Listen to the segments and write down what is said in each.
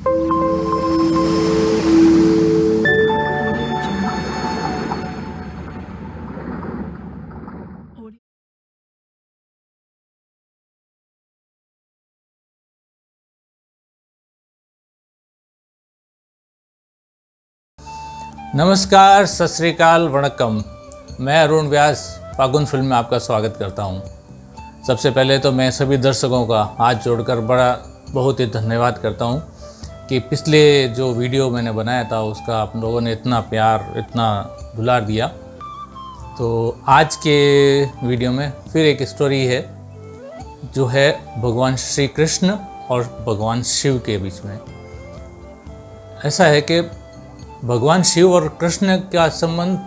नमस्कार, सत श्री अकाल, वणक्कम। मैं अरुण व्यास फागुन फिल्म में आपका स्वागत करता हूं। सबसे पहले तो मैं सभी दर्शकों का हाथ जोड़कर बहुत ही धन्यवाद करता हूं कि पिछले जो वीडियो मैंने बनाया था उसका आप लोगों ने इतना प्यार, इतना दुलार दिया। तो आज के वीडियो में फिर एक स्टोरी है जो है भगवान श्री कृष्ण और भगवान शिव के बीच में। ऐसा है कि भगवान शिव और कृष्ण का संबंध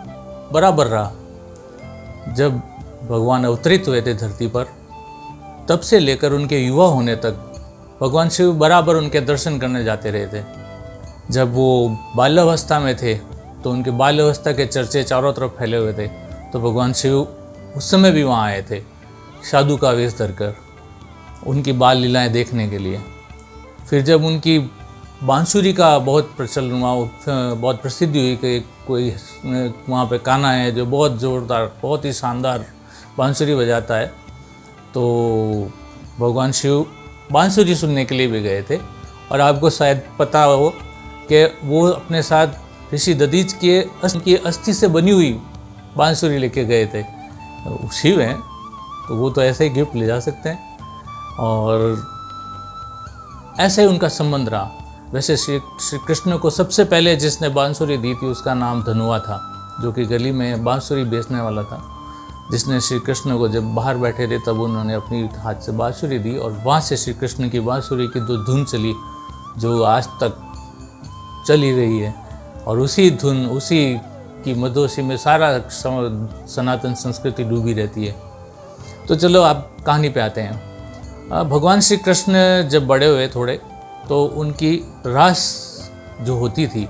बराबर रहा। जब भगवान अवतरित हुए थे धरती पर, तब से लेकर उनके युवा होने तक भगवान शिव बराबर उनके दर्शन करने जाते रहे थे। जब वो बाल्यावस्था में थे तो उनके बाल्यावस्था के चर्चे चारों तरफ फैले हुए थे, तो भगवान शिव उस समय भी वहाँ आए थे साधु का वेश धरकर उनकी बाल लीलाएँ देखने के लिए। फिर जब उनकी बांसुरी का बहुत प्रचलन हुआ, बहुत प्रसिद्धि हुई कि कोई वहाँ पे कान्हा है जो बहुत ज़ोरदार, बहुत ही शानदार बांसुरी बजाता है, तो भगवान शिव बांसुरी सुनने के लिए भी गए थे। और आपको शायद पता हो कि वो अपने साथ ऋषि दधीच की अस्थि से बनी हुई बांसुरी लेके गए थे। शिव हैं तो वो तो ऐसे ही गिफ्ट ले जा सकते हैं, और ऐसे ही उनका संबंध रहा। वैसे श्री कृष्ण को सबसे पहले जिसने बांसुरी दी थी उसका नाम धनुआ था, जो कि गली में बांसुरी बेचने वाला था, जिसने श्री कृष्ण को जब बाहर बैठे थे तब उन्होंने अपनी हाथ से बांसुरी दी, और वहाँ से श्री कृष्ण की बांसुरी की जो धुन चली, जो आज तक चली रही है, और उसी धुन, उसी की मधोसी में सारा सनातन संस्कृति डूबी रहती है। तो चलो आप कहानी पे आते हैं। भगवान श्री कृष्ण जब बड़े हुए थोड़े, तो उनकी रास जो होती थी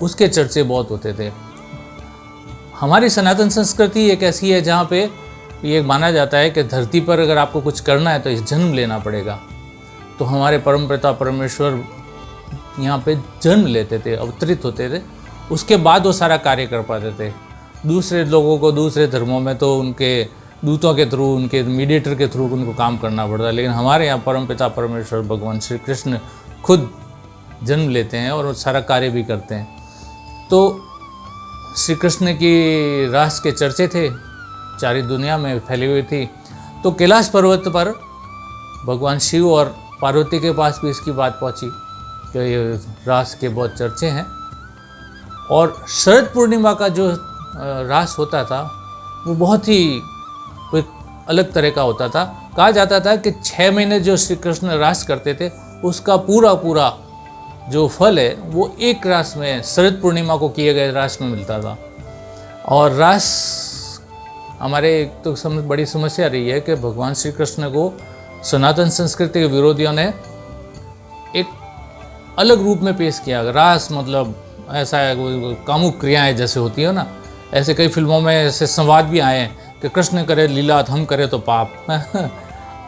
उसके चर्चे बहुत होते थे। हमारी सनातन संस्कृति एक ऐसी है जहाँ पे ये माना जाता है कि धरती पर अगर आपको कुछ करना है तो जन्म लेना पड़ेगा। तो हमारे परमपिता परमेश्वर यहाँ पे जन्म लेते थे, अवतरित होते थे, उसके बाद वो सारा कार्य कर पाते थे। दूसरे लोगों को दूसरे धर्मों में तो उनके दूतों के थ्रू, उनके मीडिएटर के थ्रू उनको काम करना पड़ता है, लेकिन हमारे यहाँ परमपिता परमेश्वर भगवान श्री कृष्ण खुद जन्म लेते हैं और सारा कार्य भी करते हैं। तो श्री कृष्ण की रास के चर्चे थे, सारी दुनिया में फैली हुई थी। तो कैलाश पर्वत पर भगवान शिव और पार्वती के पास भी इसकी बात पहुँची कि ये रास के बहुत चर्चे हैं। और शरद पूर्णिमा का जो रास होता था वो बहुत ही कोई अलग तरह का होता था। कहा जाता था कि 6 महीने जो श्री कृष्ण रास करते थे उसका पूरा जो फल है वो एक रास में, शरद पूर्णिमा को किए गए रास में मिलता था। और रास हमारे एक तो बड़ी समस्या रही है कि भगवान श्री कृष्ण को सनातन संस्कृति के विरोधियों ने एक अलग रूप में पेश किया। रास मतलब ऐसा है, कामुक क्रियाएं जैसे होती है ना, ऐसे कई फिल्मों में ऐसे संवाद भी आए हैं कि कृष्ण करे लीला हम करे तो पाप।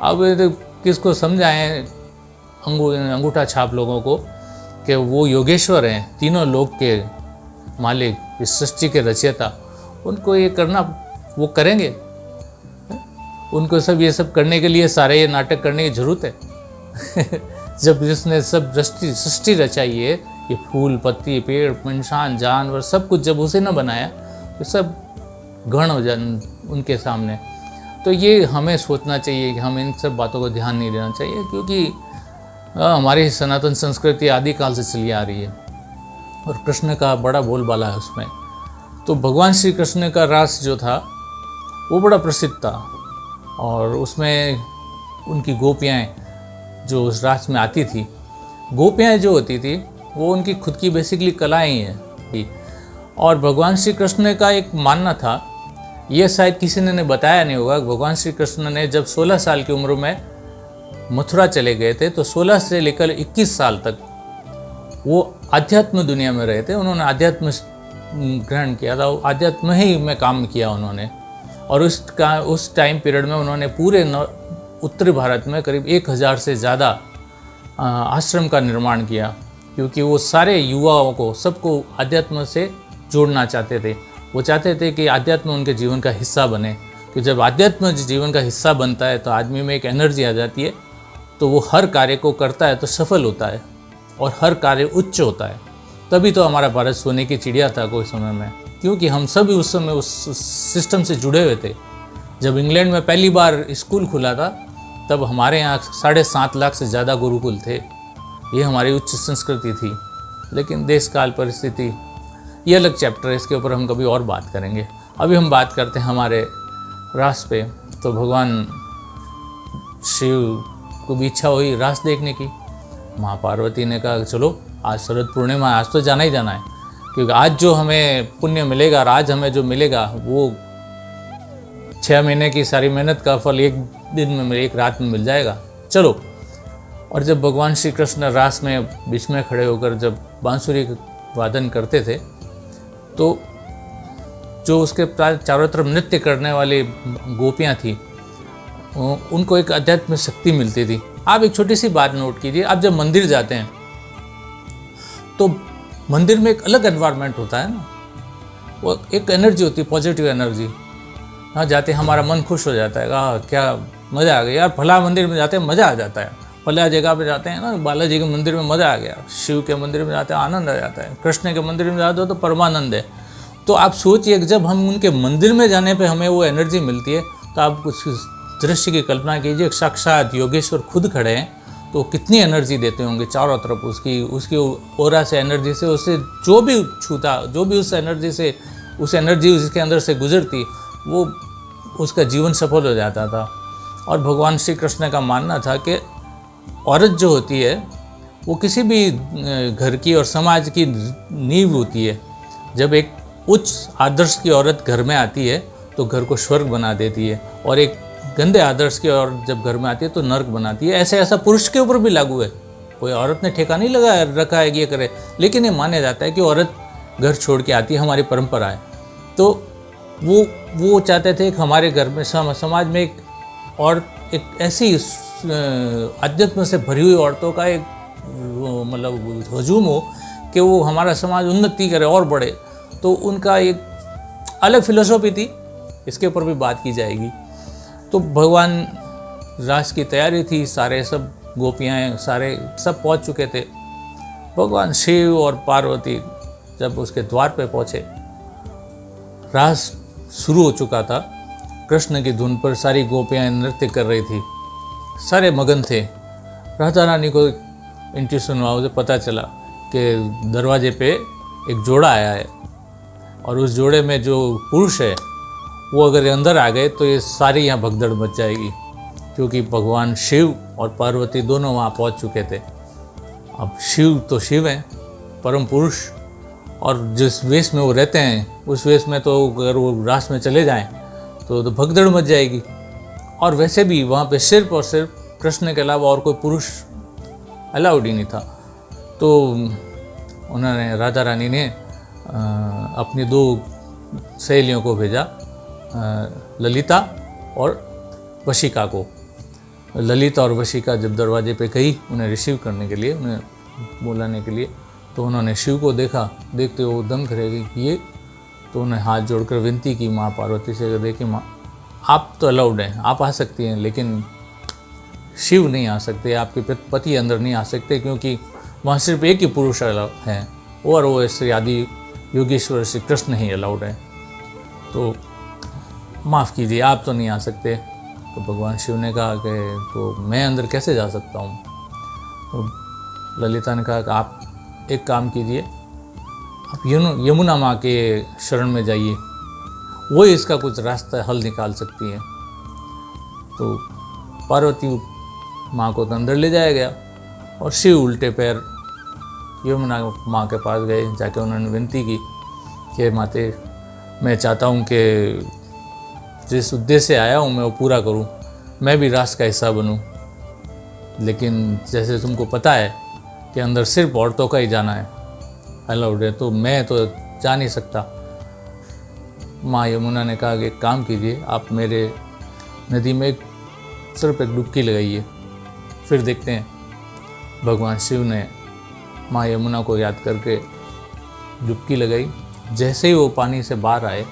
अब किसको समझाएं अंगूठा छाप लोगों को कि वो योगेश्वर हैं, तीनों लोक के मालिक, इस सृष्टि के रचयिता, उनको ये करना वो करेंगे? उनको सब ये सब करने के लिए सारे ये नाटक करने की जरूरत है? जब जिसने सब सृष्टि रचाई है, ये फूल पत्ती पेड़ इंसान जानवर सब कुछ जब उसे न बनाया तो सब गण हो जाए उनके सामने। तो ये हमें सोचना चाहिए कि हम इन सब बातों को ध्यान नहीं देना चाहिए, क्योंकि हमारी सनातन संस्कृति आदिकाल से चली आ रही है और कृष्ण का बड़ा बोलबाला है उसमें। तो भगवान श्री कृष्ण का रास जो था वो बड़ा प्रसिद्ध था, और उसमें उनकी गोपियाँ जो उस रास में आती थी, गोपियाँ जो होती थी वो उनकी खुद की बेसिकली कलाएँ ही हैं। और भगवान श्री कृष्ण का एक मानना था, ये शायद किसी ने बताया नहीं होगा, भगवान श्री कृष्ण ने जब 16 साल की उम्र में मथुरा चले गए थे तो 16 से लेकर 21 साल तक वो आध्यात्म दुनिया में रहे थे। उन्होंने आध्यात्म ग्रहण किया था, आध्यात्म ही में काम किया उन्होंने। और उस टाइम पीरियड में उन्होंने पूरे उत्तरी भारत में करीब 1000 से ज़्यादा आश्रम का निर्माण किया, क्योंकि वो सारे युवाओं को, सबको आध्यात्म से जोड़ना चाहते थे। वो चाहते थे कि आध्यात्म उनके जीवन का हिस्सा बने, कि जब आध्यात्म जीवन का हिस्सा बनता है तो आदमी में एक एनर्जी आ जाती है, तो वो हर कार्य को करता है तो सफल होता है और हर कार्य उच्च होता है। तभी तो हमारा भारत सोने की चिड़िया था कोई समय में, क्योंकि हम सभी उस समय उस सिस्टम से जुड़े हुए थे। जब इंग्लैंड में पहली बार स्कूल खुला था, तब हमारे यहाँ 7.5 लाख से ज़्यादा गुरुकुल थे। ये हमारी उच्च संस्कृति थी। लेकिन देश काल परिस्थिति, ये अलग चैप्टर है, इसके ऊपर हम कभी और बात करेंगे। अभी हम बात करते हैं हमारे रास पे। तो भगवान शिव को भी इच्छा हुई रास देखने की। माँ पार्वती ने कहा चलो आज शरद पूर्णिमा, आज तो जाना ही जाना है, क्योंकि आज जो हमें पुण्य मिलेगा और आज हमें जो मिलेगा वो 6 महीने की सारी मेहनत का फल एक दिन में, एक रात में मिल जाएगा, चलो। और जब भगवान श्री कृष्ण रास में बीच में खड़े होकर जब बांसुरी वादन करते थे, तो जो उसके चारों तरफ नृत्य करने वाली गोपियाँ थी, उनको एक अध्यात्म शक्ति मिलती थी। आप एक छोटी सी बात नोट कीजिए, आप जब मंदिर जाते हैं तो मंदिर में एक अलग एनवायरनमेंट होता है ना, वो एक एनर्जी होती है, पॉजिटिव एनर्जी। हाँ, जाते हमारा मन खुश हो जाता है, क्या मज़ा आ गया यार, फला मंदिर में जाते हैं मज़ा आ जाता है, फला जगह पे जाते हैं ना, बालाजी के मंदिर में मज़ा आ गया, शिव के मंदिर में जाते हैं आनंद आ जाता है, कृष्ण के मंदिर में जाते हो तो परमानंद है। तो आप सोचिए कि जब हम उनके मंदिर में जाने पे हमें वो एनर्जी मिलती है, तो आप कुछ दृश्य की कल्पना कीजिए, साक्षात योगेश्वर खुद खड़े हैं, तो कितनी एनर्जी देते होंगे चारों तरफ, उसकी ओरा से, एनर्जी से, उससे जो भी छूता, जो भी उस एनर्जी उसके अंदर से गुजरती, वो उसका जीवन सफल हो जाता था। और भगवान श्री कृष्ण का मानना था कि औरत जो होती है वो किसी भी घर की और समाज की नींव होती है। जब एक उच्च आदर्श की औरत घर में आती है तो घर को स्वर्ग बना देती है, और एक गंदे आदर्श की औरत जब घर में आती है तो नर्क बनाती है। ऐसा पुरुष के ऊपर भी लागू है, कोई औरत ने ठेका नहीं लगा रखा है कि ये करे, लेकिन ये माना जाता है कि औरत घर छोड़ के आती है, हमारी परंपरा है। तो वो चाहते थे कि हमारे घर में, समाज में एक ऐसी अध्यात्म से भरी हुई औरतों का एक मतलब हजूम हो कि वो हमारा समाज उन्नति करे और बढ़े। तो उनका एक अलग फिलोसॉफी थी, इसके ऊपर भी बात की जाएगी। तो भगवान रास की तैयारी थी, सारे सब गोपियाँ सारे सब पहुंच चुके थे। भगवान शिव और पार्वती जब उसके द्वार पे पहुँचे, रास शुरू हो चुका था, कृष्ण की धुन पर सारी गोपियाँ नृत्य कर रही थी, सारे मगन थे। राधा रानी को इंट्यूशन हुआ, उसे पता चला कि दरवाजे पे एक जोड़ा आया है, और उस जोड़े में जो पुरुष है वो अगर अंदर आ गए तो ये सारी यहाँ भगदड़ मच जाएगी, क्योंकि भगवान शिव और पार्वती दोनों वहाँ पहुँच चुके थे। अब शिव तो शिव हैं, परम पुरुष, और जिस वेश में वो रहते हैं उस वेश में तो अगर वो रास में चले जाएं तो भगदड़ मच जाएगी। और वैसे भी वहाँ पे सिर्फ और सिर्फ कृष्ण के अलावा और कोई पुरुष अलाउड ही नहीं था। तो उन्होंने, राधा रानी ने अपनी 2 सहेलियों को भेजा, ललिता और वशिका को। ललिता और वशिका जब दरवाजे पे गई उन्हें रिसीव करने के लिए, उन्हें बुलाने के लिए, तो उन्होंने शिव को देखा, देखते वो दंग रह गई कि ये। तो उन्हें हाथ जोड़कर विनती की माँ पार्वती से, देखिए माँ, आप तो अलाउड हैं, आप आ सकती हैं, लेकिन शिव नहीं आ सकते, आपके पति अंदर नहीं आ सकते, क्योंकि वहाँ सिर्फ एक ही पुरुष अलाउड है, और वो श्री आदि योगेश्वर श्री कृष्ण ही अलाउड है, तो माफ़ कीजिए, आप तो नहीं आ सकते। तो भगवान शिव ने कहा कि तो मैं अंदर कैसे जा सकता हूँ? तो ललिता ने कहा कि आप एक काम कीजिए, आप यमुना माँ के शरण में जाइए, वो इसका कुछ रास्ता हल निकाल सकती है। तो पार्वती माँ को तो अंदर ले जाया गया, और शिव उल्टे पैर यमुना माँ के पास गए। जाके उन्होंने विनती की कि माते, मैं चाहता हूँ कि जिस उद्देश्य से आया हूँ मैं वो पूरा करूँ, मैं भी रास का हिस्सा बनूँ, लेकिन जैसे तुमको पता है कि अंदर सिर्फ औरतों का ही जाना है अलाउड है, तो मैं तो जा नहीं सकता। माँ यमुना ने कहा कि एक काम कीजिए, आप मेरे नदी में सिर्फ एक डुबकी लगाइए, फिर देखते हैं। भगवान शिव ने माँ यमुना को याद करके डुबकी लगाई। जैसे ही वो पानी से बाहर आए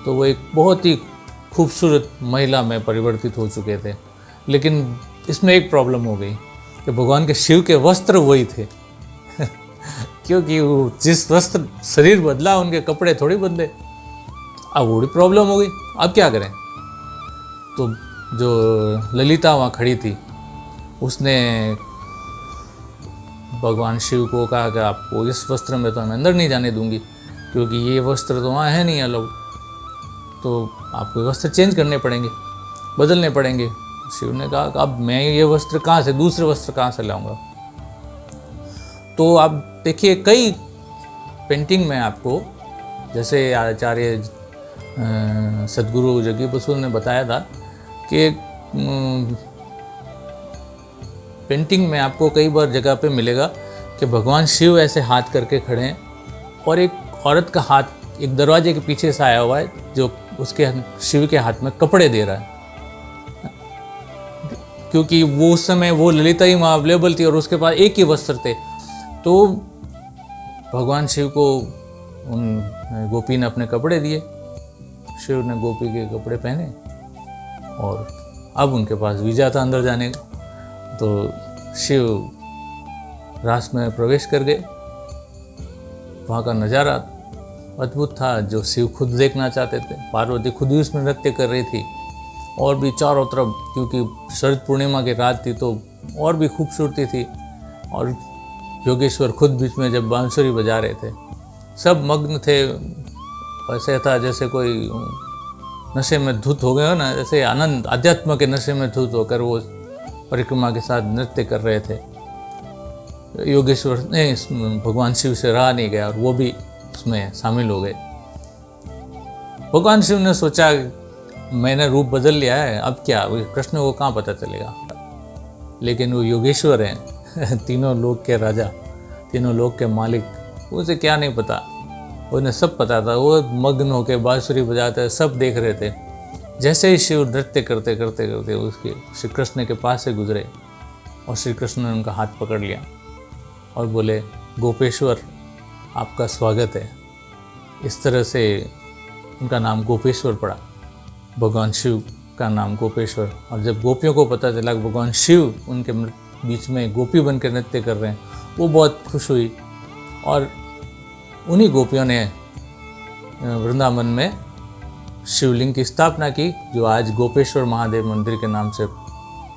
तो वो एक बहुत ही खूबसूरत महिला में परिवर्तित हो चुके थे। लेकिन इसमें एक प्रॉब्लम हो गई कि भगवान के शिव के वस्त्र वही थे क्योंकि वो जिस वस्त्र शरीर बदला उनके कपड़े थोड़ी बदले। अब बड़ी प्रॉब्लम हो गई, अब क्या करें। तो जो ललिता वहाँ खड़ी थी उसने भगवान शिव को कहा कि आपको इस वस्त्र में तो मैं अंदर नहीं जाने दूंगी क्योंकि ये वस्त्र तो वहाँ है नहीं अलाउड, तो आपको वस्त्र चेंज करने पड़ेंगे, बदलने पड़ेंगे। शिव ने कहा कि अब मैं ये वस्त्र कहाँ से, दूसरे वस्त्र कहाँ से लाऊंगा। तो आप देखिए कई पेंटिंग में आपको, जैसे आचार्य सदगुरु जग्गी बसु ने बताया था कि पेंटिंग में आपको कई बार जगह पे मिलेगा कि भगवान शिव ऐसे हाथ करके खड़े हैं और एक औरत का हाथ एक दरवाजे के पीछे से आया हुआ है जो उसके शिव के हाथ में कपड़े दे रहा है, क्योंकि वो उस समय वो ललिता ही वहाँ अवेलेबल थी और उसके पास एक ही वस्त्र थे। तो भगवान शिव को उन गोपी ने अपने कपड़े दिए, शिव ने गोपी के कपड़े पहने और अब उनके पास वीजा था अंदर जाने का। तो शिव रास में प्रवेश कर गए। वहाँ का नज़ारा अद्भुत था जो शिव खुद देखना चाहते थे। पार्वती खुद ही उसमें नृत्य कर रही थी और भी चारों तरफ, क्योंकि शरद पूर्णिमा की रात थी तो और भी खूबसूरती थी। और योगेश्वर खुद बीच में जब बांसुरी बजा रहे थे, सब मग्न थे। ऐसे था जैसे कोई नशे में धुत हो गए हो ना, जैसे आनंद अध्यात्म के नशे में धुत होकर वो परिक्रमा के साथ नृत्य कर रहे थे। योगेश्वर ने भगवान शिव से रहा नहीं गया और वो भी उसमें शामिल हो गए। भगवान शिव ने सोचा मैंने रूप बदल लिया है, अब क्या, कृष्ण को कहाँ पता चलेगा। लेकिन वो योगेश्वर हैं तीनों लोक के राजा, तीनों लोक के मालिक, उसे क्या नहीं पता, उन्हें सब पता था। वो मग्न होकर बांसुरी बजाते सब देख रहे थे। जैसे ही शिव नृत्य करते करते करते उसके श्री कृष्ण के पास से गुजरे और श्री कृष्ण ने उनका हाथ पकड़ लिया और बोले, गोपेश्वर आपका स्वागत है। इस तरह से उनका नाम गोपेश्वर पड़ा, भगवान शिव का नाम गोपेश्वर। और जब गोपियों को पता चला कि भगवान शिव उनके बीच में गोपी बनकर नृत्य कर रहे हैं, वो बहुत खुश हुई और उन्हीं गोपियों ने वृंदावन में शिवलिंग की स्थापना की, जो आज गोपेश्वर महादेव मंदिर के नाम से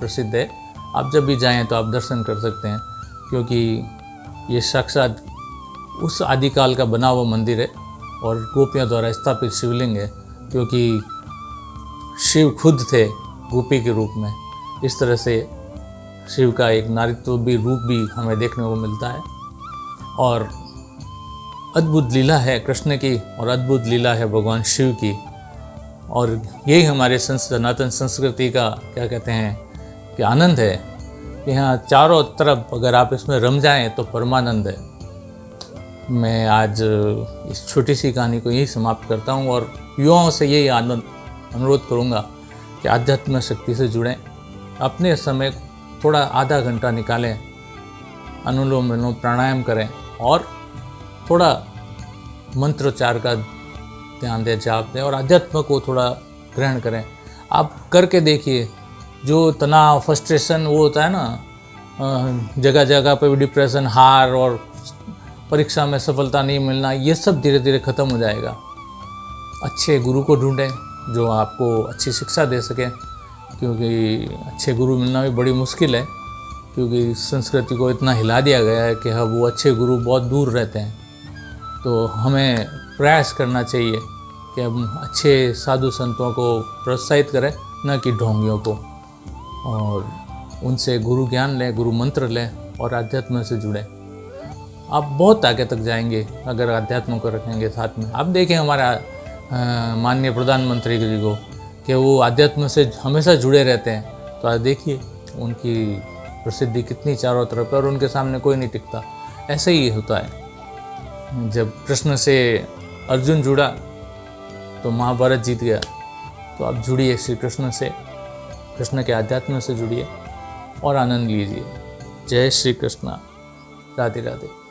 प्रसिद्ध है। आप जब भी जाएं तो आप दर्शन कर सकते हैं, क्योंकि ये साक्षात उस आदिकाल का बना हुआ मंदिर है और गोपियों द्वारा स्थापित शिवलिंग है, क्योंकि शिव खुद थे गोपी के रूप में। इस तरह से शिव का एक नारीत्व भी रूप भी हमें देखने को मिलता है। और अद्भुत लीला है कृष्ण की और अद्भुत लीला है भगवान शिव की। और यही हमारे सनातन संस्कृति का क्या कहते हैं कि आनंद है कि यहाँ चारों तरफ अगर आप इसमें रम जाएं तो परमानंद है। मैं आज इस छोटी सी कहानी को यही समाप्त करता हूँ और युवाओं से यही अनुरोध करूँगा कि आध्यात्मिक शक्ति से जुड़ें। अपने समय थोड़ा आधा घंटा निकालें, अनुलोम विलोम प्राणायाम करें और थोड़ा मंत्रोच्चार का ध्यान दें, जाप दें और अध्यात्म को थोड़ा ग्रहण करें। आप करके देखिए, जो तनाव फ्रस्ट्रेशन वो होता है ना, जगह जगह पे भी डिप्रेशन, हार और परीक्षा में सफलता नहीं मिलना, ये सब धीरे धीरे ख़त्म हो जाएगा। अच्छे गुरु को ढूंढें जो आपको अच्छी शिक्षा दे सकें, क्योंकि अच्छे गुरु मिलना भी बड़ी मुश्किल है, क्योंकि संस्कृति को इतना हिला दिया गया है कि अब वो अच्छे गुरु बहुत दूर रहते हैं। तो हमें प्रयास करना चाहिए कि हम अच्छे साधु संतों को प्रोत्साहित करें, न कि ढोंगियों को, और उनसे गुरु ज्ञान लें, गुरु मंत्र लें और अध्यात्म से जुड़ें। आप बहुत आगे तक जाएंगे अगर अध्यात्म को रखेंगे साथ में। आप देखें हमारा माननीय प्रधानमंत्री जी को कि वो अध्यात्म से हमेशा जुड़े रहते हैं, तो आज देखिए उनकी प्रसिद्धि कितनी चारों तरफ है और उनके सामने कोई नहीं टिकता। ऐसे ही होता है, जब कृष्ण से अर्जुन जुड़ा तो महाभारत जीत गया। तो आप जुड़िए श्री कृष्ण से, कृष्ण के आध्यात्म से जुड़िए और आनंद लीजिए। जय श्री कृष्णा। राधे राधे।